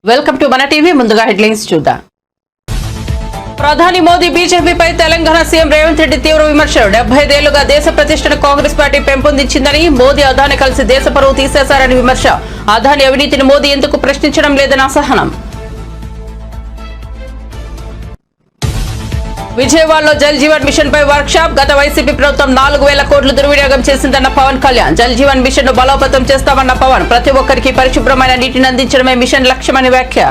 Welcome to మన TV. ముందుగా headlines చూద్దాం. ప్రధాని మోదీ బీజేపీపై తెలంగాణ సీఎం రేవంత్ రెడ్డి తీవ్ర విమర్శలు. 75 ఏళ్లుగా దేశ ప్రతిష్టను కాంగ్రెస్ పార్టీ పెంపొందించిందని, మోదీ అదాని కలిసి దేశ పరువు తీసేశారని విమర్శ. అదాని అవినీతిని మోదీ ఎందుకు ప్రశ్నించడం లేదని అసహనం. విజయవాడలో జల్ జీవన్ మిషన్ పై వర్క్ షాప్. గత వైసీపీ ప్రభుత్వం 4000 కోట్లు దుర్వినియోగం చేసిందన్న పవన్ కళ్యాణ్. జల్ జీవన్ మిషన్ ను బలోపేతం చేస్తామన్న పవన్. ప్రతి ఒక్కరికి పరిశుభ్రమైన నీటిని అందించడమే మిషన్ లక్ష్యమని వ్యాఖ్య.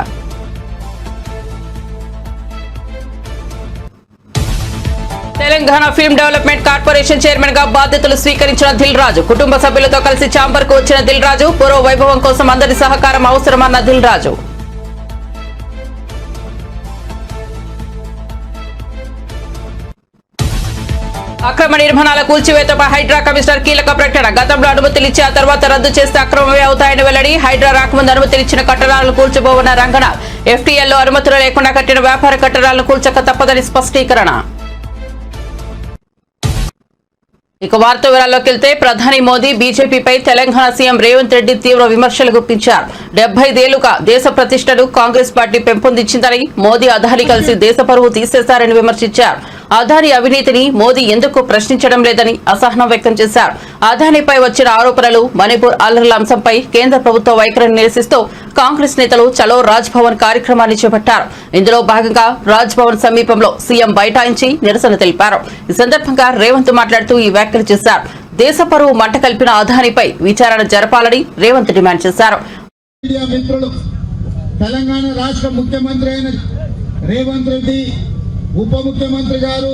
Telangana film development corporation chairman గా బాధ్యతలు స్వీకరించిన దిల్ రాజు. కుటుంబ సభ్యులతో కలిసి ఛాంబర్ కు వచ్చిన దిల్ రాజు. పూర్వ వైభవం కోసం అందరి సహకారం అవసరమన్న దిల్ రాజు. అక్రమ నిర్మాణాల కూల్చివేతపై హైడ్రా కమిషనర్ కీలక ప్రకటన. గతంలో అనుమతులు ఇచ్చి ఆ తర్వాత రద్దు చేస్తే అక్రమమే అవుతాయని వెల్లడి. హైడ్రా రాకముందు అనుమతులిచ్చిన కట్టడాలను కూల్చిపోవన్న రంగనాథ్. ఎఫ్టీఎల్లో అనుమతులు లేకుండా కట్టిన వ్యాపార కట్టడాలను కూల్చక తప్పదని స్పష్టీకరణ. ఇక వార్త వివరాల్లోకి వెళ్తే, ప్రధాని మోదీ బీజేపీపై తెలంగాణ సీఎం రేవంత్ రెడ్డి తీవ్ర విమర్శలు గుప్పించారు. 75 ఏళ్లుగా దేశ ప్రతిష్టను కాంగ్రెస్ పార్టీ పెంపొందించిందని, మోదీ అదాని కలిసి దేశ పరువు తీసేశారని విమర్శించారు. అదాని అవినీతిని మోదీ ఎందుకు ప్రశ్నించడం లేదని అసహనం వ్యక్తం చేశారు. అదానిపై వచ్చిన ఆరోపణలు, మణిపూర్ అల్లర్ల అంశంపై కేంద్ర ప్రభుత్వ వైఖరిని నిరసిస్తూ కాంగ్రెస్ నేతలు చలో రాజ్ భవన్ కార్యక్రమాన్ని చేపట్టారు. ఇందులో భాగంగా రాజ్ భవన్ సమీపంలో సీఎం బైఠాయించి నిరసన తెలిపారు. ఈ సందర్భంగా రేవంత్ మాట్లాడుతూ ఈ వ్యాఖ్యలు చేశారు. దేశ పరువు మంట కలిపిన అదానిపై విచారణ జరపాలని రేవంత్ డిమాండ్ చేశారు. తెలంగాణ రాష్ట్ర ముఖ్యమంత్రి అయిన రేవంత్ రెడ్డి, ఉప ముఖ్యమంత్రి గారు,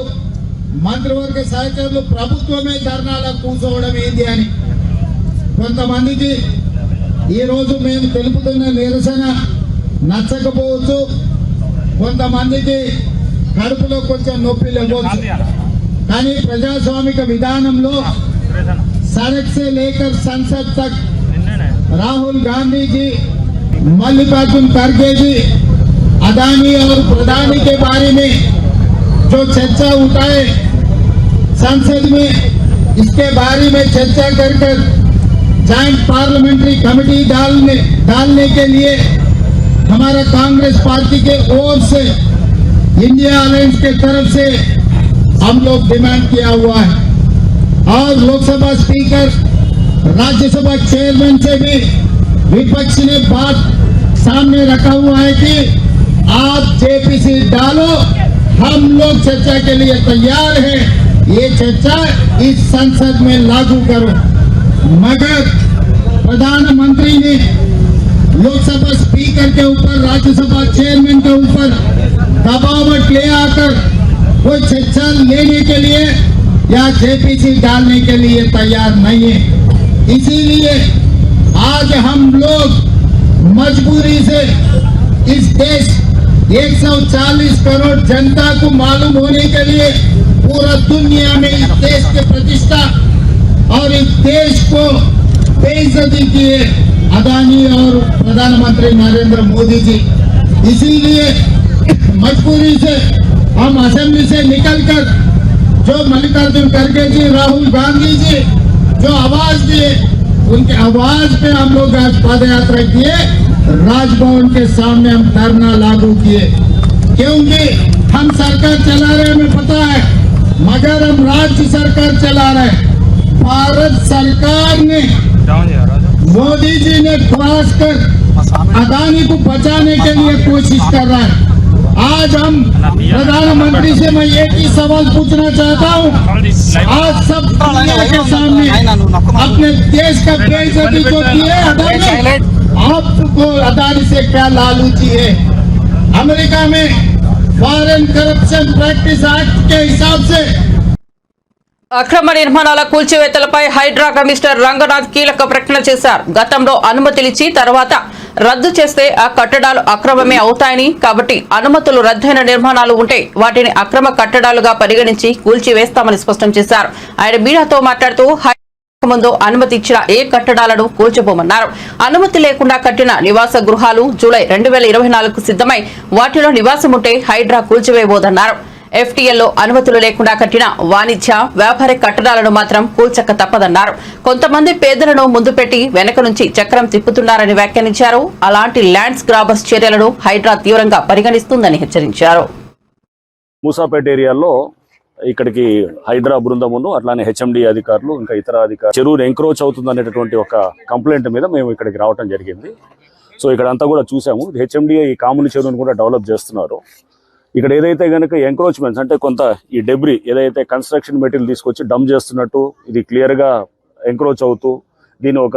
మంత్రివర్గ సహచరులు ప్రభుత్వమే ధర్నాలకు కూర్చోవడం ఏంది అని కొంతమందికి ఈరోజు మేము తెలుపుతున్న నిరసన నచ్చకపోవచ్చు. కొంతమందికి కడుపులో కొంచెం నొప్పి లేవచ్చు. కానీ ప్రజాస్వామిక విధానంలో సడక్ సే లేకర్ సంసద్ తక్ राहुल गांधी जी, मल्लिकार्जुन खड़गे जी अदानी और प्रधानी के बारे में जो चर्चा उठाए संसद में, इसके बारे में चर्चा कर जॉइंट पार्लियामेंट्री कमेटी डालने के लिए हमारा कांग्रेस पार्टी के ओर से, इंडिया अलायंस के तरफ से हम लोग डिमांड किया हुआ है. और लोकसभा स्पीकर, राज्यसभा चेयरमैन से भी विपक्ष ने बात सामने रखा हुआ है कि आप जेपीसी डालो, हम लोग चर्चा के लिए तैयार हैं, ये चर्चा इस संसद में लागू करो. मगर प्रधानमंत्री ने लोकसभा स्पीकर के ऊपर, राज्यसभा चेयरमैन के ऊपर दबावट ले आकर कोई चर्चा लेने के लिए या जेपीसी डालने के लिए तैयार नहीं है. इसीलिए आज हम लोग मजबूरी से इस देश 140 करोड़ जनता को मालूम होने के लिए पूरा दुनिया में इस देश की प्रतिष्ठा और इस देश को बेइज्जती किए अदानी और प्रधानमंत्री नरेंद्र मोदी जी. इसीलिए मजबूरी से हम असेंबली से निकलकर जो मल्लिकार्जुन खड़गे जी, राहुल गांधी जी जो आवाज दिए, उनके आवाज पे हम लोग आज पद यात्रा किए, राजभवन के सामने हम धरना लागू किए. क्योंकि हम सरकार चला रहे, हमें पता है, मगर हम राज्य सरकार चला रहे. भारत सरकार ने, मोदी जी ने क्रॉस कर अदानी को बचाने के लिए कोशिश कर रहा है. आज हम प्रधानमंत्री से मैं एक ही सवाल पूछना चाहता हूँ. आज सब दुनिया के सामने अपने देश का बेइज्जती जो की है अदानी, आपको अदानी से क्या लालूची है? अमेरिका में फॉरेन करप्शन प्रैक्टिस एक्ट के हिसाब से అక్రమ నిర్మాణాల కూల్చివేతలపై హైడ్రా కమిషనర్ రంగనాథ్ కీలక ప్రకటన చేశారు. గతంలో అనుమతులిచ్చి తర్వాత రద్దు చేస్తే ఆ కట్టడాలు అక్రమమే అవుతాయని, కాబట్టి అనుమతులు రద్దయిన నిర్మాణాలు ఉంటే వాటిని అక్రమ కట్టడాలుగా పరిగణించి కూల్చివేస్తామని స్పష్టం చేశారు. ఆయన మీడియాతో మాట్లాడుతూ ముందు అనుమతి ఇచ్చిన ఏ కట్టడాలను కూల్చిపోమన్నారు. అనుమతి లేకుండా కట్టిన నివాస గృహాలు జూలై 2024 సిద్ధమై వాటిలో నివాసం ఉంటే హైడ్రా కూల్చివేయబోదన్నారు. ఎఫ్టీఎల్లో అనుమతులు లేకుండా కట్టిన వాణిజ్య వ్యాపార కట్టడాలను మాత్రం కూల్చక తప్పదన్నారు. కొంతమంది పేదలను ముందు పెట్టి వెనక నుంచి చక్రం తిప్పుతున్నారని వ్యాఖ్యానించారు. అలాంటి ల్యాండ్స్ గ్రాబర్స్ చర్యలను హైడ్రా తీవ్రంగా పరిగణిస్తుందని హెచ్చరించారు. మూసాపేట ఏరియాలో ఇక్కడికి హైడ్రా బృందమును అట్లానే హెచ్ఎండి అధికారులు ఇంకా ఇతర అధికారులు చెరువును ఎంక్రోచ్ అవుతుందనేటటువంటి ఒక కంప్లైంట్ మీద మేము ఇక్కడికి రావడం జరిగింది. సో ఇక్కడ అంతా కూడా చూసాము. హెచ్ఎండి ఈ కాముని చెరువును కూడా డెవలప్ చేస్తున్నారు. ఇక్కడ ఏదైతే కనుక ఎంక్రోచ్మెంట్స్ అంటే కొంత ఈ డెబ్రీ ఏదైతే కన్స్ట్రక్షన్ మెటీరియల్ తీసుకొచ్చి డంప్ చేస్తున్నట్టు ఇది క్లియర్గా ఎంక్రోచ్ అవుతూ దీని ఒక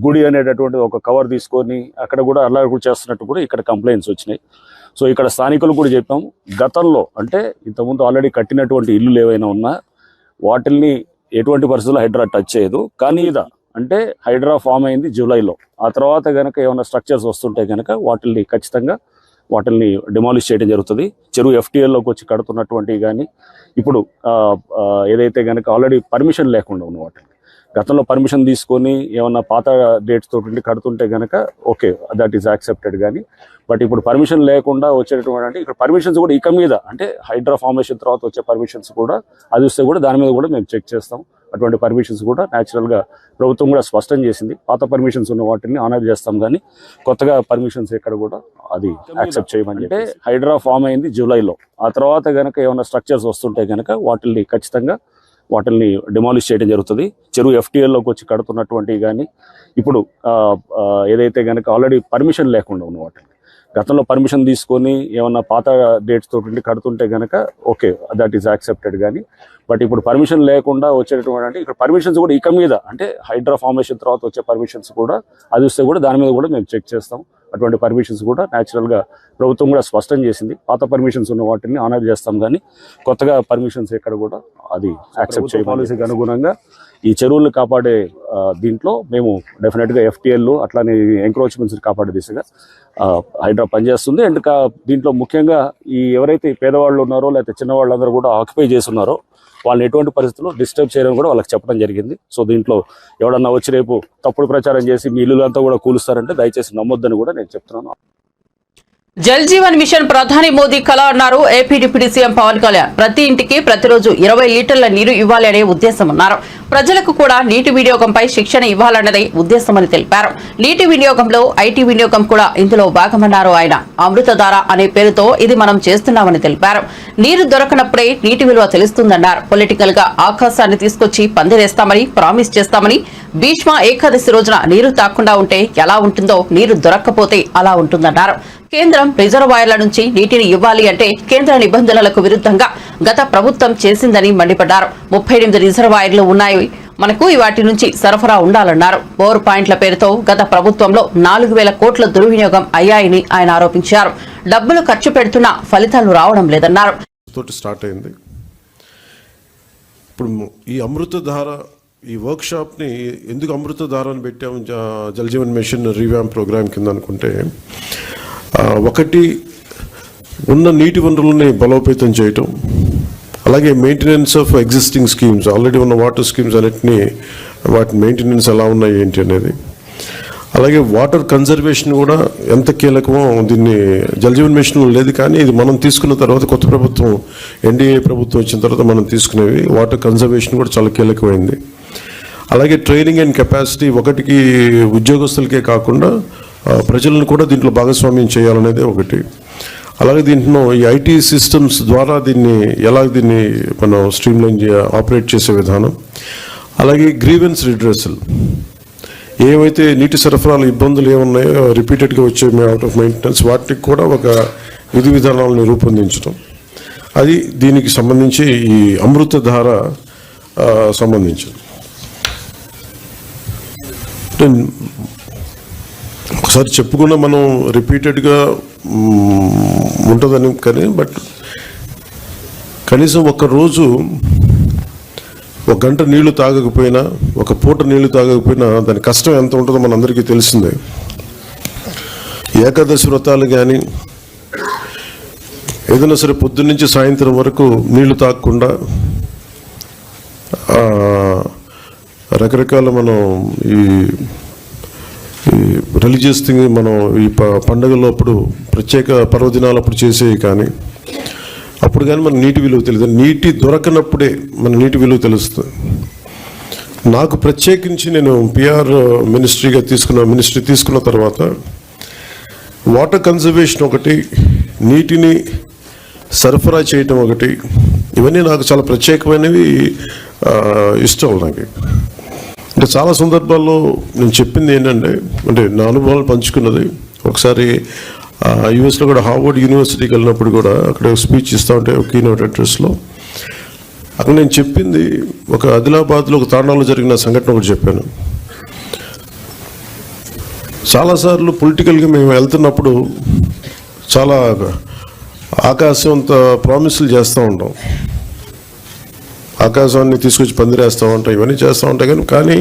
గుడి అనేటటువంటి ఒక కవర్ తీసుకొని అక్కడ కూడా అల్లరి చేస్తున్నట్టు కూడా ఇక్కడ కంప్లైంట్స్ వచ్చినాయి. సో ఇక్కడ స్థానికులు కూడా చెప్పాము, గతంలో అంటే ఇంతకుముందు ఆల్రెడీ కట్టినటువంటి ఇల్లులు ఏవైనా ఉన్నా వాటిల్ని ఎటువంటి పరిస్థితుల్లో హైడ్రా టచ్ చేయదు. కానీ అంటే హైడ్రా ఫామ్ అయింది జూలైలో. ఆ తర్వాత కనుక ఏమైనా స్ట్రక్చర్స్ వస్తుంటే కనుక వాటిల్ని ఖచ్చితంగా డిమాలిష్ చేయడం జరుగుతుంది. చెరువు ఎఫ్టీఎల్లోకి వచ్చి కడుతున్నటువంటివి కానీ ఇప్పుడు ఏదైతే కనుక ఆల్రెడీ పర్మిషన్ లేకుండా ఉన్న వాటిని గతంలో పర్మిషన్ తీసుకొని ఏమన్నా పాత డేట్స్ తోటి కడుతుంటే కనుక ఓకే, దట్ ఈస్ యాక్సెప్టెడ్. కానీ బట్ ఇప్పుడు పర్మిషన్ లేకుండా వచ్చేటటువంటి అంటే ఇక్కడ పర్మిషన్స్ కూడా ఇక మీద అంటే హైడ్రా ఫార్మేషన్ తర్వాత వచ్చే పర్మిషన్స్ కూడా అది వస్తే కూడా దాని మీద కూడా మేము చెక్ చేస్తాం. అటువంటి పర్మిషన్స్ కూడా న్యాచురల్గా ప్రభుత్వం కూడా స్పష్టం చేసింది. పాత పర్మిషన్స్ ఉన్న వాటిని ఆనర్ చేస్తాం, కానీ కొత్తగా పర్మిషన్స్ ఎక్కడ కూడా అది యాక్సెప్ట్ చేయమని చెప్పి హైడ్రా ఫామ్ అయింది జూలైలో. ఆ తర్వాత కనుక ఏమైనా స్ట్రక్చర్స్ వస్తుంటే కనుక వాటిని ఖచ్చితంగా డిమాలిష్ చేయడం జరుగుతుంది. చెరువు ఎఫ్టీఎల్లోకి వచ్చి కడుతున్నటువంటివి కానీ ఇప్పుడు ఏదైతే కనుక ఆల్రెడీ పర్మిషన్ లేకుండా ఉన్న వాటిని గతంలో పర్మిషన్ తీసుకొని ఏమన్నా పాత డేట్స్ తోటి కడుతుంటే కనుక ఓకే, దట్ ఈస్ యాక్సెప్టెడ్. కానీ బట్ ఇప్పుడు పర్మిషన్ లేకుండా వచ్చేటటువంటి అంటే ఇక్కడ పర్మిషన్స్ కూడా ఇక మీద అంటే హైడ్రా ఫార్మేషన్ తర్వాత వచ్చే పర్మిషన్స్ కూడా అది వస్తే కూడా దాని మీద కూడా మేము చెక్ చేస్తాం. అటువంటి పర్మిషన్స్ కూడా న్యాచురల్గా ప్రభుత్వం కూడా స్పష్టం చేసింది. పాత పర్మిషన్స్ ఉన్న వాటిని ఆనర్ చేస్తాం, కానీ కొత్తగా పర్మిషన్స్ ఎక్కడ కూడా అది యాక్సెప్ట్ చేయ పాలసీకి అనుగుణంగా ఈ చెరువులను కాపాడే దీంట్లో మేము డెఫినెట్గా ఎఫ్టీఎల్ అట్లానే ఎంక్రోచ్మెంట్స్ కాపాడే దిశగా హైడ్రా పనిచేస్తుంది. అండ్ దీంట్లో ముఖ్యంగా ఈ ఎవరైతే పేదవాళ్ళు ఉన్నారో లేకపోతే చిన్నవాళ్ళందరూ కూడా ఆక్యుపై చేస్తున్నారో వాళ్ళని ఎటువంటి పరిస్థితుల్లో డిస్టర్బ్ చేయడం కూడా వాళ్ళకి చెప్పడం జరిగింది. సో దీంట్లో ఎవడన్నా వచ్చి రేపు తప్పుడు ప్రచారం చేసి మీ ఇల్లులంతా కూడా కూలుస్తారంటే దయచేసి నమ్మొద్దని కూడా నేను చెప్తున్నాను. జల్ జీవన్ మిషన్ ప్రధాని మోదీ కల అన్నారు AP deputy CM Pawan Kalyan. ప్రతి ఇంటికి ప్రతిరోజు 20 లీటర్ల నీరు ఇవ్వాలి అనే ఉద్దేశం అన్నారు. ప్రజలకు కూడా నీటి వినియోగంపై శిక్షణ ఇవ్వాలన్నదే ఉద్దేశమని తెలిపారు. నీటి వినియోగంలో ఐటీ వినియోగం కూడా ఇందులో భాగమన్నారు ఆయన. అమృతధార అనే పేరుతో ఇది మనం చేస్తున్నామని తెలిపారు. నీరు దొరకనప్పుడే నీటి విలువ తెలుస్తుందన్నారు. పొలిటికల్ గా ఆకాశాన్ని తీసుకొచ్చి పందిరేస్తామని ప్రామిస్ చేస్తామని, భీష్మ ఏకాదశి రోజున నీరు తాకుండా ఉంటే ఎలా ఉంటుందో నీరు దొరక్కపోతే అలా ఉంటుందన్నారు. కేంద్రం రిజర్వాయర్ల నుంచి నీటిని ఇవ్వాలి అంటే కేంద్ర నిబంధనలకు విరుద్ధంగా గత ప్రభుత్వం చేసిందని మండిపడ్డారు. 38 రిజర్వాయర్లు ఉన్నాయి, మనకు వాటి నుంచి సరఫరా ఉండాలన్నారు. బోర్ పాయింట్ల పేరుతో గత ప్రభుత్వంలో 4,000 కోట్ల దుర్వినియోగం అయ్యాయని ఆయన ఆరోపించారు. డబ్బులు ఖర్చు పెడుతున్నా ఫలితాలు రావడం లేదన్నారు. స్టార్ట్ అయింది. ఇప్పుడు ఈ అమృతధార ఈ వర్క్షాప్ని ఎందుకు అమృతధారని పెట్టాము Jal Jeevan mission revamp programme కింద అనుకుంటే, ఒకటి ఉన్న నీటి వనరులని బలోపేతం చేయటం, అలాగే maintenance of existing schemes, already ఉన్న వాటర్ స్కీమ్స్ అన్నిటినీ వాటి మెయింటెనెన్స్ ఎలా ఉన్నాయి ఏంటి అనేది, అలాగే వాటర్ కన్జర్వేషన్ కూడా ఎంత కీలకమో దీన్ని జల్ జీవన్ మిషన్లో లేదు, కానీ ఇది మనం తీసుకున్న తర్వాత కొత్త ప్రభుత్వం ఎన్డీఏ ప్రభుత్వం వచ్చిన తర్వాత మనం తీసుకునేవి వాటర్ కన్జర్వేషన్ కూడా చాలా కీలకమైంది. అలాగే ట్రైనింగ్ అండ్ కెపాసిటీ ఒకటికి ఉద్యోగస్తులకే కాకుండా ప్రజలను కూడా దీంట్లో భాగస్వామ్యం చేయాలనేది ఒకటి. అలాగే దీంట్లో ఈ ఐటీ సిస్టమ్స్ ద్వారా దీన్ని మనం స్ట్రీమ్లైన్ ఆపరేట్ చేసే విధానం, అలాగే గ్రీవెన్స్ రిడ్రెసల్, ఏవైతే నీటి సరఫరాలు ఇబ్బందులు ఏమున్నాయో రిపీటెడ్గా వచ్చే అవుట్ ఆఫ్ మెయింటెనెన్స్ వాటికి కూడా ఒక విధి విధానాలను రూపొందించడం, అది దీనికి సంబంధించి ఈ అమృతధార సంబంధించి ఒకసారి చెప్పుకున్న మనం రిపీటెడ్గా ఉంటుందని, కానీ బట్ కనీసం ఒకరోజు 1 గంట నీళ్లు తాగకపోయినా, ఒక పూట నీళ్లు తాగకపోయినా దాని కష్టం ఎంత ఉంటుందో మనందరికీ తెలిసిందే. ఏకాదశి వ్రతాలు కానీ ఏదైనా సరే పొద్దున్నుంచి సాయంత్రం వరకు నీళ్లు తాగకుండా రకరకాల మనం ఈ రిలీజియస్ థింగ్ మనం ఈ పండుగలప్పుడు ప్రత్యేక పర్వదినాలప్పుడు చేసేవి కానీ, అప్పుడు కానీ మన నీటి విలువ తెలియదు. నీటి దొరకనప్పుడే మన నీటి విలువ తెలుస్తుంది. నాకు ప్రత్యేకించి నేను పిఆర్ మినిస్ట్రీ తీసుకున్న తర్వాత వాటర్ కన్జర్వేషన్ ఒకటి, నీటిని సరఫరా చేయటం ఒకటి, ఇవన్నీ నాకు చాలా ప్రత్యేకమైనవి, ఇష్టం నాకు. అంటే చాలా సందర్భాల్లో నేను చెప్పింది ఏంటంటే, అంటే నా అనుభవాలు పంచుకున్నది. ఒకసారి యూఎస్లో కూడా హార్వర్డ్ యూనివర్సిటీకి వెళ్ళినప్పుడు కూడా అక్కడ స్పీచ్ ఇస్తూ ఉంటే ఒక కీనోట్ అడ్రస్లో అక్కడ నేను చెప్పింది, ఒక ఆదిలాబాద్లో ఒక తాండాలో జరిగిన సంఘటన ఒకటి చెప్పాను. చాలాసార్లు పొలిటికల్గా మేము వెళ్తున్నప్పుడు చాలా ఆకాశం అంత ప్రామిసులు చేస్తూ ఉంటాం, ఆకాశాన్ని తీసుకొచ్చి పందిరేస్తూ ఉంటాం, ఇవన్నీ చేస్తూ ఉంటాయి. కానీ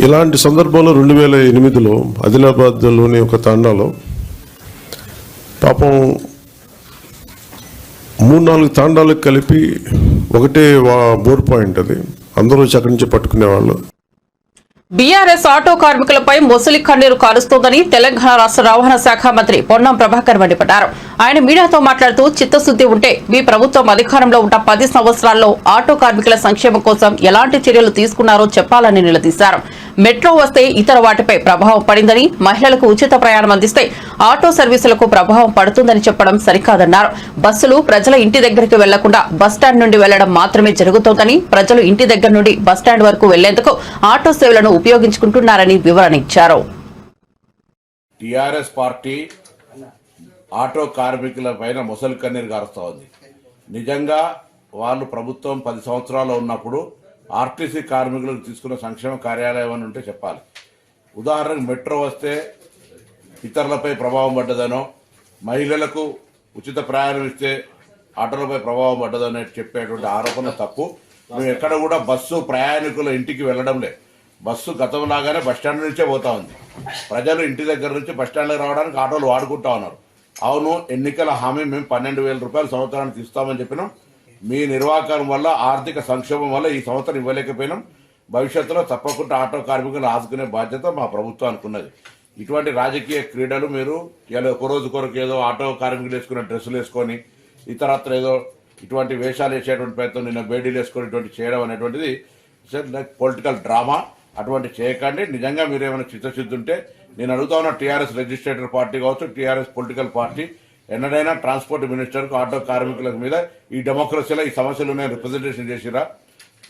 ఇలాంటి సందర్భంలో 2008లో ఆదిలాబాద్లోని ఒక తాండాలో పాపం 3-4 తాండాలకు కలిపి ఒకటే బోర్ పాయింట్, అది అందరూ వచ్చి అక్కడి నుంచి పట్టుకునేవాళ్ళు. బీఆర్ఎస్ ఆటో కార్మికులపై మొసలి కన్నీరు కారుస్తోందని తెలంగాణ రాష్ట్ర రవాణా శాఖ మంత్రి పొన్నం ప్రభాకర్ మండిపడ్డారు. ఆయన మీడియాతో మాట్లాడుతూ, చిత్తశుద్ది ఉంటే మీ ప్రభుత్వం అధికారంలో ఉన్న 10 సంవత్సరాల్లో ఆటో కార్మికుల సంక్షేమం కోసం ఎలాంటి చర్యలు తీసుకున్నారో చెప్పాలని నిలదీశారు. మెట్రో వస్తే ఇతర వాటిపై ప్రభావం పడిందని, మహిళలకు ఉచిత ప్రయాణం అందిస్తే ఆటో సర్వీసులకు ప్రభావం పడుతుందని చెప్పడం సరికాదన్నారు. బస్సులు ప్రజల ఇంటి దగ్గరికి వెళ్లకుండా బస్టాండ్ నుండి వెళ్లడం మాత్రమే జరుగుతోందని, ప్రజలు ఇంటి దగ్గర నుండి బస్టాండ్ వరకు వెళ్లేందుకు ఆటో సేవలను ఉపయోగించుకుంటున్నారని వివరణ ఇచ్చారు. టీఆర్ఎస్ పార్టీ ఆటో కార్మికుల పైన మొసలి కన్నీరు కారుస్తూ ఉంది. నిజంగా వాళ్ళు ప్రభుత్వం 10 సంవత్సరాలు ఉన్నప్పుడు ఆర్టీసీ కార్మికులకు తీసుకున్న సంక్షేమ కార్యాలయం అని ఉంటే చెప్పాలి. ఉదాహరణకు మెట్రో వస్తే ఇతరులపై ప్రభావం పడ్డదనో, మహిళలకు ఉచిత ప్రయాణం ఇస్తే ఆటోలపై ప్రభావం పడ్డదనో చెప్పేటువంటి ఆరోపణ తప్పు. మేము ఎక్కడ కూడా బస్సు ప్రయాణికుల ఇంటికి వెళ్ళడం లేదు. బస్సు గతంలాగానే బస్టాండ్ నుంచే పోతా ఉంది. ప్రజలు ఇంటి దగ్గర నుంచి బస్టాండ్కి రావడానికి ఆటోలు వాడుకుంటా ఉన్నారు. అవును, ఎన్నికల హామీ మేము 12,000 రూపాయలు సంవత్సరానికి ఇస్తామని చెప్పినాం. మీ నిర్వాహకం వల్ల, ఆర్థిక సంక్షోభం వల్ల ఈ సంవత్సరం ఇవ్వలేకపోయినాం. భవిష్యత్తులో తప్పకుండా ఆటో కార్మికులను ఆదుకునే బాధ్యత మా ప్రభుత్వానికి ఉన్నది. ఇటువంటి రాజకీయ క్రీడలు మీరు ఇలా ఒక రోజు కొరకు ఏదో ఆటో కార్మికులు వేసుకునే డ్రెస్సులు వేసుకొని ఇతరత్ర ఏదో ఇటువంటి వేషాలు వేసేటువంటి ప్రయత్నం, నిన్న బేడీలు వేసుకొని ఇటువంటి చేయడం అనేటువంటిది పొలిటికల్ డ్రామా. అటువంటి చేయకండి. నిజంగా మీరు ఏమైనా చిత్తశుద్ధి ఉంటే నేను అడుగుతా ఉన్న, టీఆర్ఎస్ రిజిస్ట్రేటర్ పార్టీ కావచ్చు, టీఆర్ఎస్ పొలిటికల్ పార్టీ ఎన్నడైనా ట్రాన్స్పోర్ట్ మినిస్టర్కు ఆటో కార్మికుల మీద ఈ డెమోక్రసీలో ఈ సమస్యలు రిప్రజెంటేషన్ చేసిరా?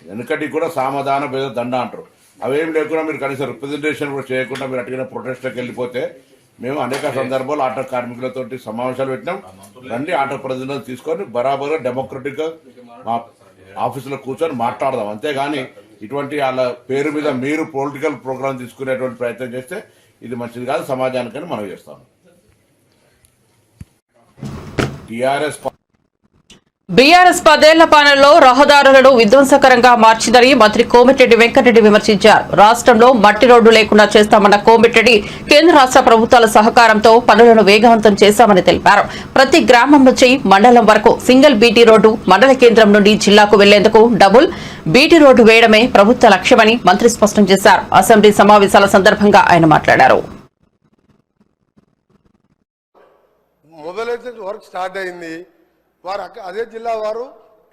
వెనుకటి కూడా సామధాన భేద దండ అంటారు. అవేం లేకుండా మీరు కనీసం రిప్రజెంటేషన్ కూడా చేయకుండా మీరు అటుగా ప్రొటెస్ట్కి వెళ్ళిపోతే, మేము అనేక సందర్భాలు ఆటో కార్మికులతో సమావేశాలు పెట్టినాం. రండి, ఆటో ప్రతినిధులు తీసుకొని బరాబర్గా డెమోక్రటిక్గా మా ఆఫీసులో కూర్చొని మాట్లాడదాం. అంతేగాని ఇటువంటి వాళ్ళ పేరు మీద మీరు పొలిటికల్ ప్రోగ్రామ్ తీసుకునేటువంటి ప్రయత్నం చేస్తే ఇది మంచిది కాదు సమాజానికని మనం చేస్తాము. బీఆర్ఎస్ 10 ఏళ్ల పాలనలో రహదారులను విధ్వంసకరంగా మార్చిందని మంత్రి కోమటిరెడ్డి వెంకటరెడ్డి విమర్శించారు. రాష్ట్రంలో మట్టి రోడ్డు లేకుండా చేస్తామన్న కోమటిరెడ్డి, కేంద్ర రాష్ట్ర ప్రభుత్వాల సహకారంతో పనులను వేగవంతం చేశామని తెలిపారు. ప్రతి గ్రామం నుంచి మండలం వరకు సింగిల్ బీటీ రోడ్డు, మండల కేంద్రం నుండి జిల్లాకు వెళ్లేందుకు డబుల్ బీటీ రోడ్డు వేయడమే ప్రభుత్వ లక్ష్యమని మంత్రి స్పష్టం చేశారు. అసెంబ్లీ సమావేశాల సందర్భంగా ఆయన మాట్లాడారు. మొదలైతే వర్క్ స్టార్ట్ అయింది. వారు అదే జిల్లా వారు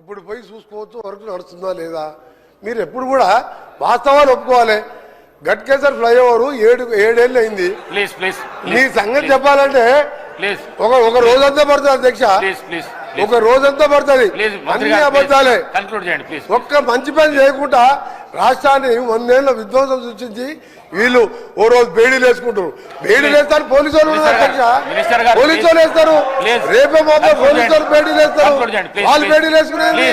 ఇప్పుడు పోయి చూసుకోవచ్చు వర్క్ నడుస్తుందా లేదా. మీరు ఎప్పుడు కూడా వాస్తవాలు ఒప్పుకోవాలి. గట్కేసర్ ఫ్లైఓవర్ 7 ఏళ్ళు అయింది. మీ సంగతి చెప్పాలంటే ఒక రోజంతా పడుతుంది అధ్యక్ష, ఒక రోజంతా పడుతుంది. అన్ని అబద్ధాలే. ఒక్క మంచి పని చేయకుండా రాష్ట్రాన్ని 100 ఏళ్ళ విధ్వంసం సృష్టించి వీళ్ళు ఓ రోజు బేడీలు వేసుకుంటారు. బేడీలు వేస్తారు పోలీసు వాళ్ళు, పోలీసు వాళ్ళు వేస్తారు. రేపే మాపే పోలీసు వాళ్ళు బేడీలు వేస్తారు. వాళ్ళు బేడీలు వేసుకునేది.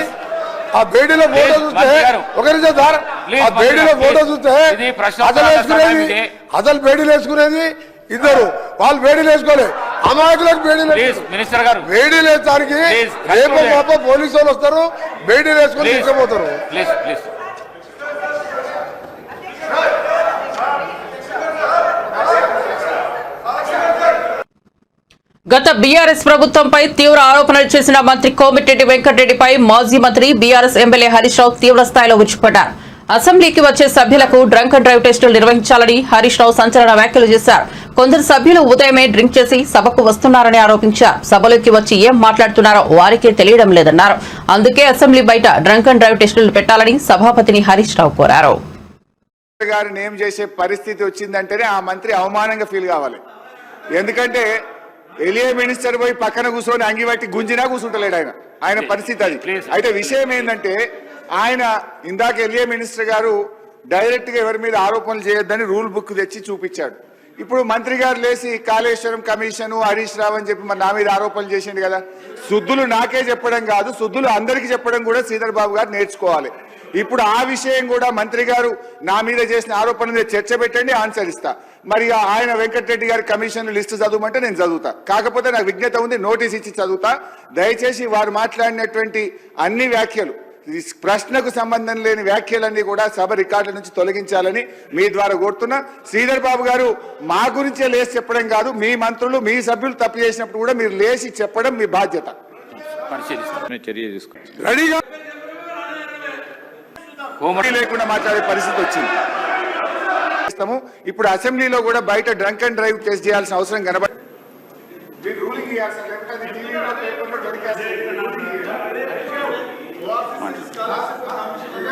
ఆ బేడీలో ఫోటో చూస్తే ఒకరి ఆ బేడీలో ఫోటో చూస్తే అసలు బేడీలు వేసుకునేది ఇద్దరు, వాళ్ళు బేడీలు వేసుకోలేదు. అమాయకులకు బేడీలు బేడీలు వేస్తానికి రేపే మాపే పోలీసు వాళ్ళు వస్తారు, బేడీలు వేసుకొని తీసుకుపోతారు. గత బీఆర్ఎస్ ప్రభుత్వంపై తీవ్ర ఆరోపణలు చేసిన మంత్రి కోమటిరెడ్డి వెంకటరెడ్డిపై మాజీ మంత్రి బీఆర్ఎస్ ఎమ్మెల్యే హరీష్ రావు తీవ్ర స్థాయిలో విరుచుకుపడ్డారు. అసెంబ్లీకి వచ్చే సభ్యులకు డ్రంక్ అండ్ డ్రైవ్ టెస్టులు నిర్వహించాలని హరీష్ రావు సంచలన వ్యాఖ్యలు చేశారు. కొందరు సభ్యులు ఉదయమే డ్రింక్ చేసి సభకు వస్తున్నారని ఆరోపించారు. సభలోకి వచ్చి ఏం మాట్లాడుతున్నారో వారికే తెలియడం లేదన్నారు. అందుకే అసెంబ్లీ బయట డ్రంక్ అండ్ డ్రైవ్ టెస్టులు పెట్టాలని సభాపతిని హరీష్ రావు కోరారు. గారు నేమ్ చేసే పరిస్థితి వచ్చిందంటేనే ఆ మంత్రి అవమానంగా ఫీల్ కావాలి. ఎందుకంటే ఎలియా మినిస్టర్ పోయి పక్కన కూర్చొని అంగిబట్టి గుంజినా కూర్చుంటలేడు ఆయన పరిస్థితి అది. అయితే విషయం ఏంటంటే ఆయన ఇందాక ఎలియా మినిస్టర్ గారు డైరెక్ట్ గా ఎవరి మీద ఆరోపణలు చేయొద్దని రూల్ బుక్ తెచ్చి చూపించాడు. ఇప్పుడు మంత్రి గారు లేచి కాళేశ్వరం కమిషన్ హరీష్ రావు అని చెప్పి మరి నా మీద ఆరోపణలు చేసిండు కదా. శుద్ధులు నాకే చెప్పడం కాదు, శుద్ధులు అందరికీ చెప్పడం కూడా శ్రీధర్ బాబు గారు నేర్చుకోవాలి. ఇప్పుడు ఆ విషయం కూడా మంత్రి గారు నా మీద చేసిన ఆరోపణ మీద చర్చ పెట్టండి, ఆన్సర్ ఇస్తా. మరి ఆయన వెంకటరెడ్డి గారి కమిషన్ లిస్టు చదవమంటే నేను చదువుతా. కాకపోతే నాకు విజ్ఞత ఉంది, నోటీస్ ఇచ్చి చదువుతా. దయచేసి వారు మాట్లాడినటువంటి అన్ని వ్యాఖ్యలు, ప్రశ్నకు సంబంధం లేని వ్యాఖ్యలన్నీ కూడా సభ రికార్డుల నుంచి తొలగించాలని మీ ద్వారా కోరుతున్నా. శ్రీధర్ బాబు గారు మా గురించే లేచి చెప్పడం కాదు, మీ మంత్రులు మీ సభ్యులు తప్పు చేసినప్పుడు కూడా మీరు లేచి చెప్పడం మీ బాధ్యత. రెడీగా లేకుండా మాట్లాడే పరిస్థితి వచ్చింది. ఇప్పుడు అసెంబ్లీలో కూడా బయట డ్రంక్ అండ్ డ్రైవ్ టెస్ట్ చేయాల్సిన అవసరం కనబడి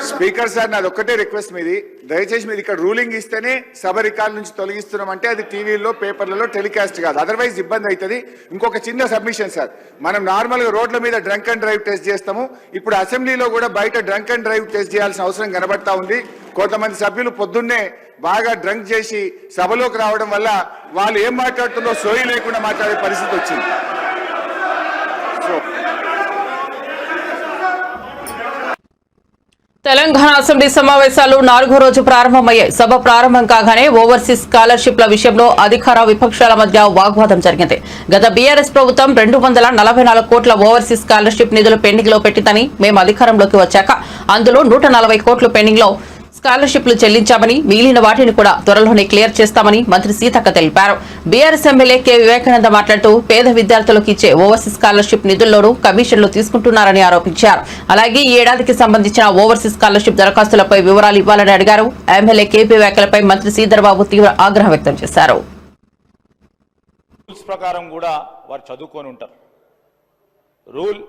స్పీకర్ సార్ నాది ఒక్కటే రిక్వెస్ట్ మీది, దయచేసి మీరు ఇక్కడ రూలింగ్ ఇస్తేనే సభ రికార్డు నుంచి తొలగిస్తున్నామంటే అది టీవీలో పేపర్లలో టెలికాస్ట్ కాదు, అదర్వైజ్ ఇబ్బంది అవుతుంది. ఇంకొక చిన్న సబ్మిషన్ సార్, మనం నార్మల్ గా రోడ్ల మీద డ్రంక్ అండ్ డ్రైవ్ టెస్ట్ చేస్తాము. ఇప్పుడు అసెంబ్లీలో కూడా బయట డ్రంక్ అండ్ డ్రైవ్ టెస్ట్ చేయాల్సిన అవసరం కనబడతా ఉంది. కొంతమంది సభ్యులు పొద్దున్నే బాగా డ్రంక్ చేసి సభలోకి రావడం వల్ల వాళ్ళు ఏం మాట్లాడుతుందో సోయి లేకుండా మాట్లాడే పరిస్థితి వచ్చింది. తెలంగాణ అసెంబ్లీ సమావేశాలు 4వ రోజు ప్రారంభమయ్యాయి. సభ ప్రారంభం కాగానే ఓవర్సీస్ స్కాలర్షిప్ల విషయంలో అధికార విపక్షాల మధ్య వాగ్వాదం జరిగింది. గత బీఆర్ఎస్ ప్రభుత్వం 244 కోట్ల ఓవర్సీస్ స్కాలర్షిప్ నిధులు పెండింగ్ లో పెట్టిందని, మేము అధికారంలోకి వచ్చాక అందులో 140 కోట్లు పెండింగ్ లో స్కాలర్షిప్లు చెల్లించామని, మిగిలిన వాటిని కూడా త్వరలోనే క్లియర్ చేస్తామని మంత్రి సీతక్క తెలిపారు. బీఆర్ఎస్ ఎమ్మెల్యే కె వివేకానంద మాట్లాడుతూ పేద విద్యార్థులకు ఇచ్చే ఓవర్సీస్ స్కాలర్షిప్ నిధుల్లోనూ కమిషన్లు తీసుకుంటున్నారని ఆరోపించారు. అలాగే ఈ ఏడాదికి సంబంధించిన ఓవర్సీస్ స్కాలర్షిప్ దరఖాస్తులపై వివరాలు ఇవ్వాలని అడిగారు. ఎమ్మెల్యే కేపీ వ్యాఖ్యలపై మంత్రి శ్రీధర్ బాబు తీవ్ర ఆగ్రహం వ్యక్తం చేశారు. ప్రకారం కూడా వారు చదువుకొని ఉంటారు. రూల్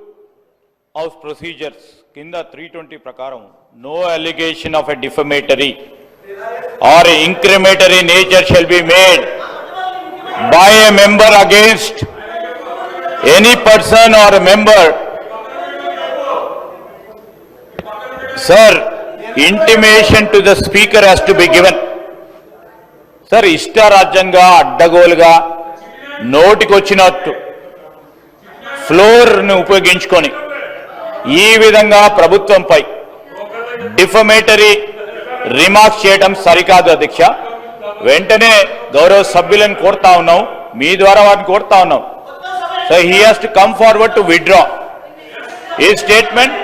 ఆఫ్ ప్రొసీజర్స్ కింద 320 ప్రకారం no allegation of a defamatory or incriminatory nature shall be made by a member against any person or a member. Sir, intimation to the speaker has to be given. Sir, ఇష్టారాజ్యంగా అడ్డగోలుగా నోటికొచ్చినట్టు ఫ్లోర్ను ఉపయోగించుకొని ఈ విధంగా ప్రభుత్వంపై defamatory remarks చేయడం సరికాదు అధ్యక్ష. వెంటనే గౌరవ సభ్యులను కోరుతా ఉన్నాం, మీ ద్వారా వారిని కోరుతా ఉన్నాం. So he has to come forward to withdraw ఈ స్టేట్మెంట్.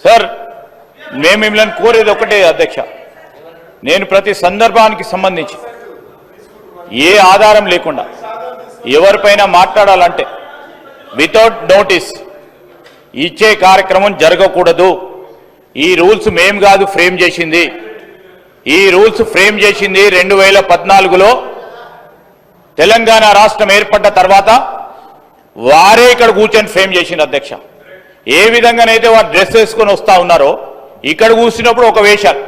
సార్, మేము మిమ్మల్ని కోరేది ఒకటే అధ్యక్ష, నేను ప్రతి సందర్భానికి సంబంధించి ఏ ఆధారం లేకుండా ఎవరిపైన మాట్లాడాలంటే వితౌట్ నోటీస్ ఇచ్చే కార్యక్రమం జరగకూడదు. ఈ రూల్స్ మేం కాదు ఫ్రేమ్ చేసింది, ఈ రూల్స్ ఫ్రేమ్ చేసింది 2014లో తెలంగాణ రాష్ట్రం ఏర్పడ్డ తర్వాత వారే ఇక్కడ కూర్చొని ఫ్రేమ్ చేసింది అధ్యక్ష. ఏ విధంగానైతే వారు డ్రెస్ వేసుకొని వస్తా ఉన్నారో ఇక్కడ కూర్చున్నప్పుడు ఒక వేషాలు.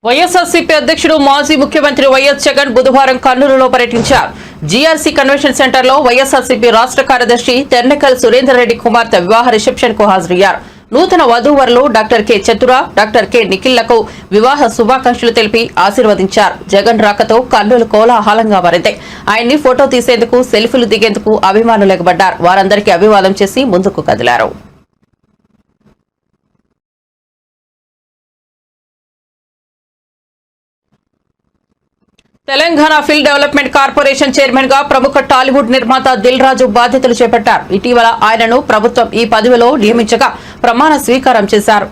వైఎస్ఆర్సీపీ అధ్యక్షుడు మాజీ ముఖ్యమంత్రి వైఎస్ జగన్ బుధవారం కర్నూలులో పర్యటించారు. జీఆర్సీ కన్వెన్షన్ సెంటర్ లో వైఎస్ఆర్సీపీ రాష్ట్ర కార్యదర్శి తెర్నకల్ సురేందర్ రెడ్డి కుమార్తె వివాహ రిసెప్షన్ కు హాజరయ్యారు. నూతన వధూవరులు డాక్టర్ కె చతుర, డాక్టర్ కె నిఖిల్లకు వివాహ శుభాకాంక్షలు తెలిపి ఆశీర్వదించారు. జగన్ రాకతో కర్నూలు కోలాహలంగా మారింది. ఆయన్ని ఫోటో తీసేందుకు, సెల్ఫీలు దిగేందుకు అభిమానులు ఎగబడ్డారు. వారందరికీ అభివాదం చేసి ముందుకు కదిలారు. Telangana film development corporation chairman గా ప్రముఖ టాలీవుడ్ నిర్మాత దిల్ రాజు బాధ్యతలు చేపట్టారు. ఇటీవల ఆయనను ప్రభుత్వం ఈ పదవిలో నియమించగా ప్రమాణ స్వీకారం చేశారు.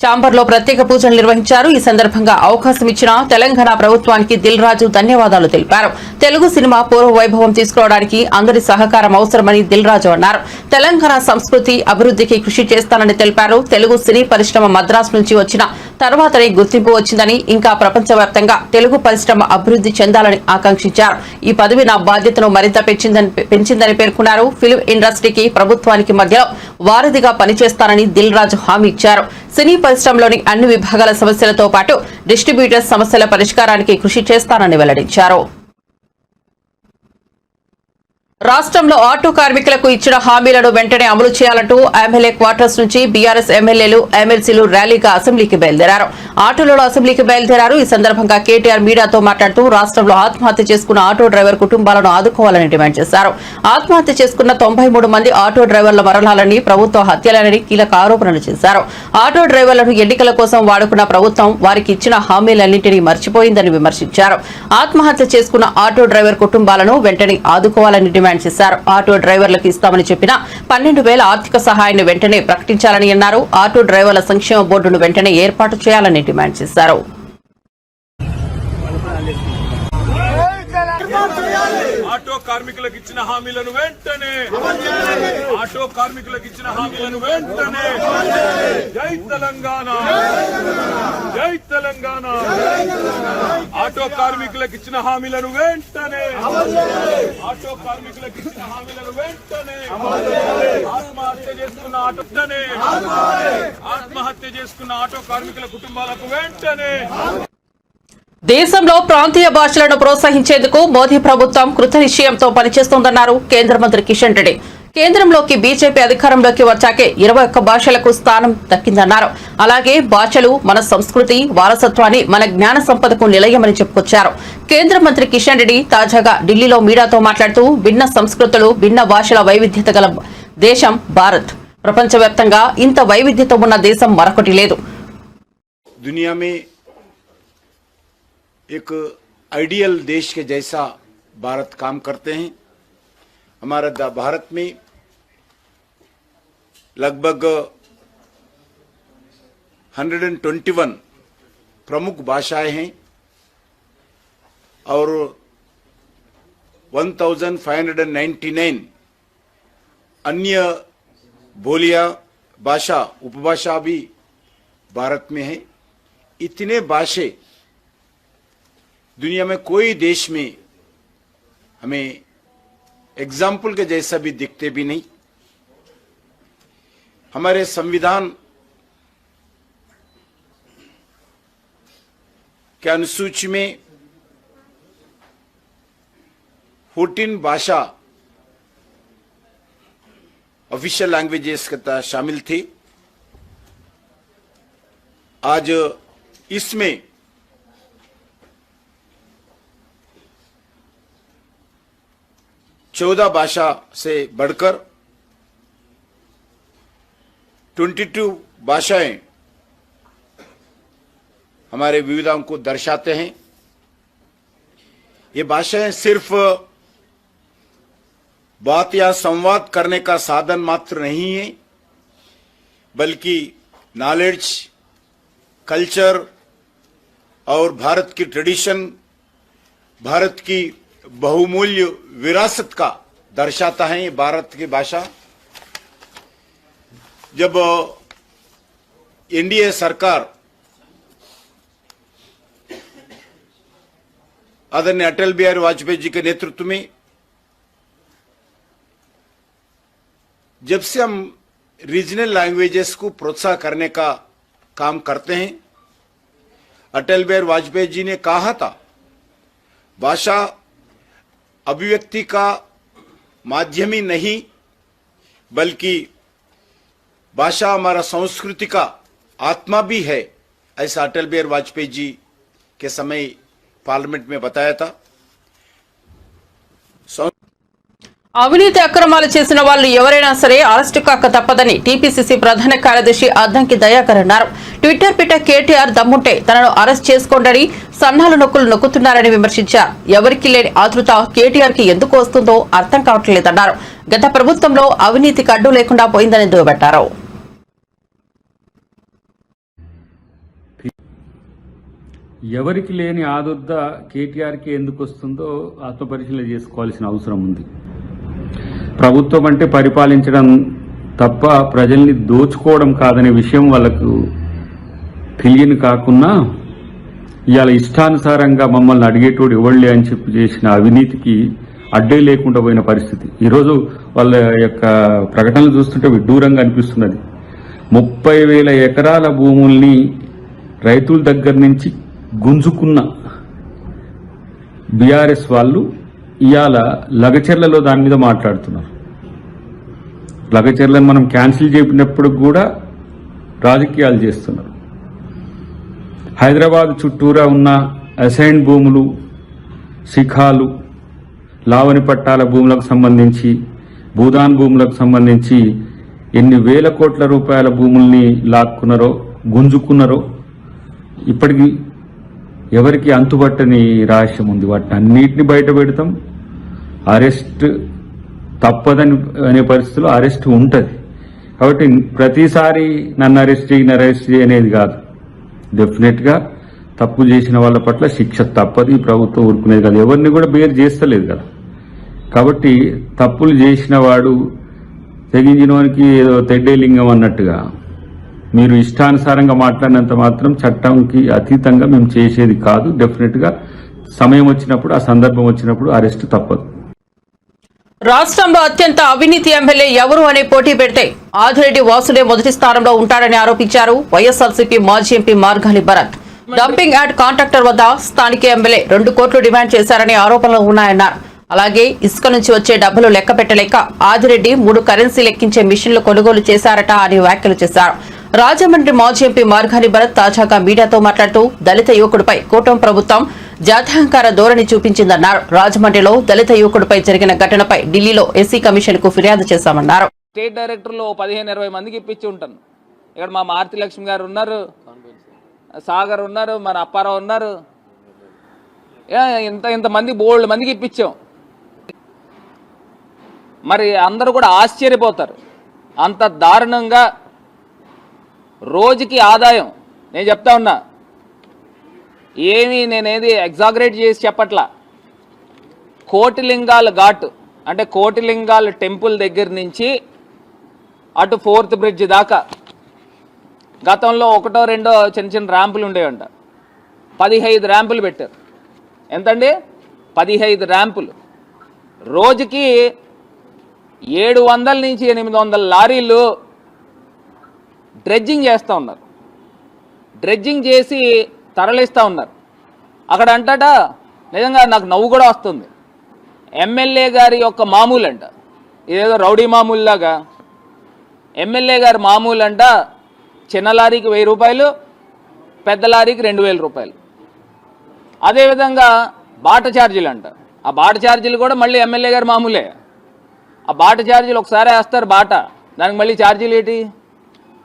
ఛాంబర్లో ప్రత్యేక పూజలు నిర్వహించారు. ఈ సందర్భంగా అవకాశం ఇచ్చిన తెలంగాణ ప్రభుత్వానికి దిల్ రాజు ధన్యవాదాలు తెలిపారు. తెలుగు సినిమా పూర్వ వైభవం తీసుకురావడానికి అందరి సహకారం అవసరమని దిల్ రాజు అన్నారు. తెలంగాణ సంస్కృతి అభివృద్ధికి కృషి చేస్తానని తెలిపారు. తెలుగు సినీ పరిశ్రమ మద్రాసు నుంచి వచ్చిన తర్వాతనే గుర్తింపు వచ్చిందని, ఇంకా ప్రపంచవ్యాప్తంగా తెలుగు పరిశ్రమ అభివృద్ధి చెందాలని ఆకాంక్షించారు. ఈ పదవి నా బాధ్యతను మరింత పెంచిందని పేర్కొన్నారు. ఫిల్మ్ ఇండస్ట్రీకి ప్రభుత్వానికి మధ్య వారధిగా పనిచేస్తానని దిల్ రాజు హామీ ఇచ్చారు. సినీ పరిశ్రమలోని అన్ని విభాగాల సమస్యలతో పాటు డిస్ట్రిబ్యూటర్స్ సమస్యల పరిష్కారానికి కృషి చేస్తానని వెల్లడించారు. రాష్ట్రంలో ఆటో కార్మికులకు ఇచ్చిన హామీలను వెంటనే అమలు చేయాలంటూ ఎమ్మెల్యే క్వార్టర్స్ నుంచి బీఆర్ఎస్ ఎమ్మెల్యేలు ఎమ్మెల్సీలు ర్యాలీగా అసెంబ్లీకి బయలుదేరారు. ఆటోలలో అసెంబ్లీకి బయలుదేరారు. ఈ సందర్భంగా కేటీఆర్ మీడియాతో మాట్లాడుతూ రాష్ట్రంలో ఆత్మహత్య చేసుకున్న ఆటో డ్రైవర్ కుటుంబాలను ఆదుకోవాలని డిమాండ్ చేశారు. ఆత్మహత్య చేసుకున్న 93 మంది ఆటో డ్రైవర్ల మరణాలని ప్రభుత్వ హత్యలేనని కీలక ఆరోపణలు చేశారు. ఆటో డ్రైవర్లను ఎన్నికల కోసం వాడుకున్న ప్రభుత్వం వారికి ఇచ్చిన హామీలన్నింటినీ మర్చిపోయిందని విమర్శించారు. ఆత్మహత్య చేసుకున్న ఆటో డ్రైవర్ కుటుంబాలను వెంటనే ఆదుకోవాలని డిమాండ్ చేశారు. ఆటో డ్రైవర్లకు ఇస్తామని చెప్పిన 12,000 ఆర్థిక సహాయాన్ని వెంటనే ప్రకటించాలని అన్నారు. ఆటో డ్రైవర్ల సంక్షేమ బోర్డును వెంటనే ఏర్పాటు చేయాలని డిమాండ్ చేశారు. ఆటో కార్మికులకు ఇచ్చిన హామీలను వెంటనే ఆటో కార్మికులకు ఇచ్చిన హామీలను వెంటనే జై తెలంగాణ జై తెలంగాణ ఆటో కార్మికులకు ఇచ్చిన హామీలను వెంటనే ఆటో కార్మికులకు ఇచ్చిన హామీలను వెంటనే ఆత్మహత్య చేసుకున్న ఆత్మహత్య చేసుకున్న ఆటో కార్మికుల కుటుంబాలకు వెంటనే దేశంలో ప్రాంతీయ భాషలను ప్రోత్సహించేందుకు మోదీ ప్రభుత్వం కృతనిశ్చయంతో పనిచేస్తోందన్నారు కేంద్ర మంత్రి కిషన్ రెడ్డి. కేంద్రంలోకి బీజేపీ అధికారంలోకి వచ్చాకే 21 భాషలకు స్థానం దక్కిందన్నారు. అలాగే భాషలు మన సంస్కృతి వారసత్వాన్ని మన జ్ఞాన సంపదకు నిలయమని చెప్పుకొచ్చారు. కేంద్ర మంత్రి కిషన్ రెడ్డి తాజాగా ఢిల్లీలో మీడియాతో మాట్లాడుతూ భిన్న సంస్కృతులు భిన్న భాషల వైవిధ్యత గల దేశం భారత్. ప్రపంచవ్యాప్తంగా ఇంత వైవిధ్యత ఉన్న దేశం మరొకటి లేదు. दुनिया में एक आइडियल देश के जैसा भारत काम करते हैं. हमारा भारत में लगभग 121 प्रमुख भाषाएं हैं और 1599 अन्य बोलियां भाषा उपभाषा भी भारत में है. इतने भाषे दुनिया में कोई देश में हमें एग्जाम्पल के जैसा भी दिखते भी नहीं. हमारे संविधान के अनुसूची में 14 भाषा ऑफिशियल लैंग्वेजेस के तहत शामिल थी. आज इसमें 14 भाषा से बढ़कर 22 भाषाएं हमारे विविधताओं को दर्शाते हैं. ये भाषाएं सिर्फ बात या संवाद करने का साधन मात्र नहीं है, बल्कि नॉलेज, कल्चर और भारत की ट्रेडिशन, भारत की बहुमूल्य विरासत का दर्शाता है. ये भारत की भाषा जब एनडीए सरकार आदरणीय अटल बिहारी वाजपेयी जी के नेतृत्व में जब से हम रीजनल लैंग्वेजेस को प्रोत्साहन करने का काम करते हैं, अटल बिहारी वाजपेयी जी ने कहा था भाषा अभिव्यक्ति का माध्यम ही नहीं, बल्कि भाषा हमारा संस्कृति का आत्मा भी है. ऐसा अटल बिहारी वाजपेयी जी के समय पार्लियामेंट में बताया था. అవినీతి అక్రమాలు చేసిన వాళ్ళు ఎవరైనా సరే అరెస్టు కాక తప్పదని టీపీసీసీ ప్రధాన కార్యదర్శి అద్దంకి దయాకర్ అన్నారు. ట్విట్టర్ పిట కేటీఆర్ దమ్ముంటే తనను అరెస్ట్ చేసుకోండని సన్నాలు నొక్కులు నొక్కుతున్నారని విమర్శించారు. ఎవరికి లేని ఆతృత కేటీఆర్ కి ఎందుకు వస్తుందో అర్థం కావట్లేదన్నారు. గత ప్రభుత్వంలో అవినీతికి అడ్డు లేకుండా పోయిందని దుయ్యబట్టారు. ఎవరికి లేని ఆదుర్ద కేటీఆర్కి ఎందుకు వస్తుందో ఆత్మపరిశీలన చేసుకోవాల్సిన అవసరం ఉంది. ప్రభుత్వం అంటే పరిపాలించడం తప్ప ప్రజల్ని దోచుకోవడం కాదనే విషయం వాళ్ళకు తెలియని కాకుండా ఇవాళ ఇష్టానుసారంగా మమ్మల్ని అడిగేటోడు ఎవళ్ళే అని చెప్పి చేసిన అవినీతికి అడ్డే లేకుండా పోయిన పరిస్థితి. ఈరోజు వాళ్ళ యొక్క ప్రకటనలు చూస్తుంటే విడ్డూరంగా అనిపిస్తున్నది. 30,000 ఎకరాల భూముల్ని రైతుల దగ్గర నుంచి గుంజుకున్న బీఆర్ఎస్ వాళ్ళు ఇవాళ లగచెర్లలో దాని మీద మాట్లాడుతున్నారు. లగచెర్లను మనం క్యాన్సిల్ చేసినప్పుడు కూడా రాజకీయాలు చేస్తున్నారు. హైదరాబాద్ చుట్టూరా ఉన్న అసైన్ భూములు, శిఖాలు, లావణి పట్టాల భూములకు సంబంధించి, భూదాన్ భూములకు సంబంధించి ఎన్ని వేల కోట్ల రూపాయల భూముల్ని లాక్కున్నారో, గుంజుకున్నారో ఇప్పటికీ ఎవరికి అంతుబట్టని రహస్యం ఉంది. వాటిని అన్నిటిని బయట పెడతాం. అరెస్ట్ తప్పదని అనే పరిస్థితిలో అరెస్ట్ ఉంటుంది. కాబట్టి ప్రతిసారి నన్ను అరెస్ట్ చేయి అనేది కాదు. డెఫినెట్గా తప్పు చేసిన వాళ్ళ పట్ల శిక్ష తప్పదు. ఈ ప్రభుత్వం ఊరుకునేది కాదు. ఎవరిని కూడా బేర్ చేస్తలేదు కదా. కాబట్టి తప్పులు చేసిన వాడు తెగించినోనికి ఏదో తెడ్డేలింగం అన్నట్టుగా మీరు ఇష్టానుసారంగా మాట్లాడినంత మాత్రం చట్టంకి అతీతంగా మేము చేసేది కాదు. డెఫినెట్గా సమయం వచ్చినప్పుడు, ఆ సందర్భం వచ్చినప్పుడు అరెస్ట్ తప్పదు. రాష్ట్రంలో అత్యంత అవినీతి ఎమ్మెల్యే ఎవరు అనే పోటీ పెడితే ఆదిరెడ్డి వాసుడే మొదటి స్థానంలో ఉంటారని ఆరోపించారు వైఎస్ఆర్సీపీ మాజీ MP Margali Bharat. Dumping yard contractor వద్ద స్థానిక ఎమ్మెల్యే 2 కోట్లు డిమాండ్ చేశారని ఆరోపణలు ఉన్నాయన్నారు. అలాగే ఇసుక నుంచి వచ్చే డబ్బులు లెక్క పెట్టలేక ఆదిరెడ్డి 3 కరెన్సీ లెక్కించే మిషన్లు కొనుగోలు చేశారట అని వ్యాఖ్యలు చేశారు. రాజమండ్రి మాజీ ఎంపీ మార్గాలి భరత్ తాజాగా మీడియాతో మాట్లాడుతూ దళిత యువకుడిపై కూటమి ప్రభుత్వం జాత్యహంకార ధోరణి చూపించిందన్నారు. రాజమండ్రిలో దళిత యువకుడిపై జరిగిన ఘటనపై ఢిల్లీలో ఎస్సీ కమిషన్ కు ఫిర్యాదు చేశామన్నారు. స్టేట్ డైరెక్టర్లో 15-20 మందికి ఇప్పించి ఉంటాను. ఇక్కడ మా మారుతి లక్ష్మి గారు ఉన్నారు, సాగర్ ఉన్నారు, మన అప్పారావు ఉన్నారు. ఇంతమంది బోల్డ్ మందికి ఇప్పించాం. మరి అందరూ కూడా ఆశ్చర్యపోతారు. అంత దారుణంగా రోజుకి ఆదాయం, నేను చెప్తా ఉన్నా, నేనేది ఎగ్జాగరేట్ చేసి చెప్పట్లా. కోటిలింగాల ఘాట్ అంటే కోటిలింగాల టెంపుల్ దగ్గర నుంచి అటు 4th బ్రిడ్జ్ దాకా గతంలో 1-2 చిన్న చిన్న ర్యాంపులు ఉండేవంట. 15 ర్యాంపులు పెట్టారు. ఎంతండి? 15 ర్యాంపులు. రోజుకి 700 నుంచి 800 లారీలు డ్రెడ్జింగ్ చేస్తూ ఉన్నారు. డ్రెడ్జింగ్ చేసి తరలిస్తూ ఉన్నారు. అక్కడ అంటట నిజంగా నాకు నవ్వు కూడా వస్తుంది. ఎమ్మెల్యే గారి యొక్క మామూలు అంట, ఇదేదో రౌడీ మామూలులాగా. ఎమ్మెల్యే గారి మామూలు అంట చిన్న లారీకి 1000 రూపాయలు, పెద్ద లారీకి 2000 రూపాయలు. అదేవిధంగా బాట ఛార్జీలు అంట. ఆ బాట ఛార్జీలు కూడా మళ్ళీ ఎమ్మెల్యే గారి మామూలే. ఆ బాట ఛార్జీలు ఒకసారి వేస్తారు బాట, దానికి మళ్ళీ ఛార్జీలు ఏంటి?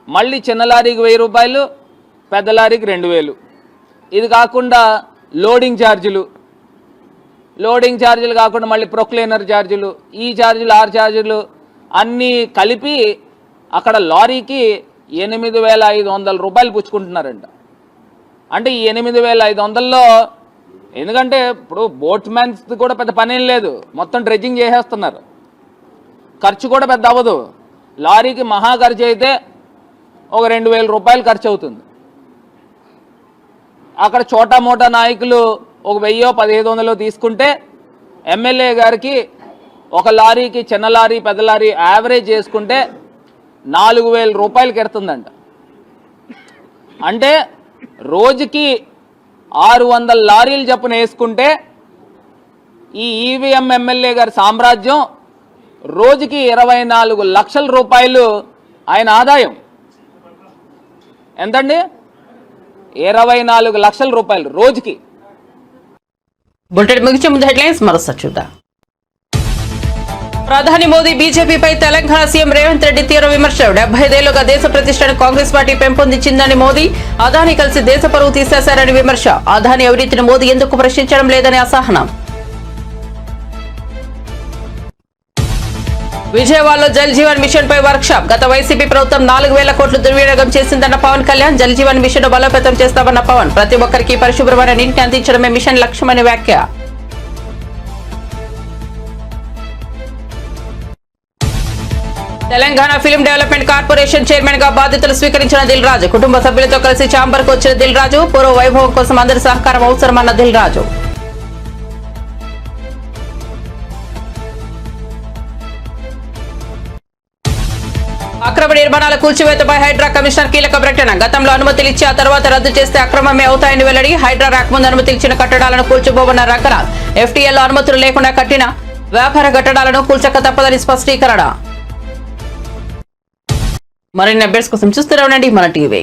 మళ్ళీ చిన్న లారీకి 1000 రూపాయలు, పెద్ద లారీకి 2000. ఇది కాకుండా లోడింగ్ ఛార్జీలు కాకుండా మళ్ళీ ప్రొక్లైనర్ ఛార్జీలు, ఈ ఛార్జీలు, 6 ఛార్జీలు అన్నీ కలిపి అక్కడ లారీకి 8,500 రూపాయలు పుచ్చుకుంటున్నారంట. అంటే ఈ 8,500లో, ఎందుకంటే ఇప్పుడు బోట్ మ్యాన్స్ కూడా పెద్ద పనేం లేదు, మొత్తం డ్రెడ్జింగ్ చేసేస్తున్నారు. ఖర్చు కూడా పెద్ద అవ్వదు. లారీకి మహా ఖర్చు అయితే ఒక 2,000 రూపాయలు ఖర్చు అవుతుంది. అక్కడ చోటా మోటా నాయకులు ఒక 1000-1500 తీసుకుంటే ఎమ్మెల్యే గారికి ఒక లారీకి, చిన్న లారీ పెద్ద లారీ యావరేజ్ చేసుకుంటే 4,000 రూపాయలకి ఎడుతుందంట. అంటే రోజుకి 600 లారీలు చొప్పున వేసుకుంటే ఈ ఈవీఎం ఎమ్మెల్యే గారి సామ్రాజ్యం రోజుకి 24 లక్షల రూపాయలు ఆయన ఆదాయం. ఎంతండి? 24 లక్షల రూపాయలు రోజుకి. బులెటిన్ ముగించే ముందు హెడ్లైన్స్ మరోసారి చూద్దాం. ప్రధాని మోదీ బీజేపీపై తెలంగాణ సీఎం రేవంత్ రెడ్డి తీవ్ర విమర్శలు. 75 ఏళ్లుగా దేశ ప్రతిష్టను కాంగ్రెస్ పార్టీ పెంపొందించిందని మోదీ. అదానీ కలిసి దేశ పరువు తీసేశారని విమర్శ. అదానీ అవినీతిని మోదీ ఎందుకు ప్రశ్నించడం లేదని అసహనం. విజయవాడలో జల్ జీవన్ మిషన్ పై వర్క్ షాప్. గత వైసీపీ ప్రభుత్వం 4,000 కోట్లు దుర్వినియోగం చేసిందన్న పవన్ కళ్యాణ్. జల్ జీవన్ మిషన్ బలోపేతం చేస్తామన్న పవన్. ప్రతి ఒక్కరికి పరిశుభ్రమైన నీటిని అందించడమే మిషన్ లక్ష్యమని వ్యాఖ్య. Telangana film development corporation chairman గా బాధ్యతలు స్వీకరించిన దిల్ రాజు. కుటుంబ సభ్యులతో కలిసి ఛాంబర్ కు వచ్చిన దిల్ రాజు. పూర్వ వైభవం కోసం అందరి సహకారం అవసరమన్న దిల్ రాజు. అక్రమ నిర్మాణాల కూల్చివేతపై హైడ్రా కమిషనర్ కీలక ప్రకటన. గతంలో అనుమతులు ఇచ్చి ఆ తర్వాత రద్దు చేస్తే అక్రమమే అవుతాయని వెల్లడి. హైడ్రా రాకముందు అనుమతి ఇచ్చిన కట్టడాలను కూల్చిపోవన్న రంగనాథ్. ఎఫ్టీఎల్లో అనుమతులు లేకుండా కట్టిన వ్యాపార కట్టడాలను కూల్చక తప్పదని స్పష్టీకరణ. మరిన్ని అప్డేట్స్ కోసం చూస్తూనే ఉండండి మన టీవీ.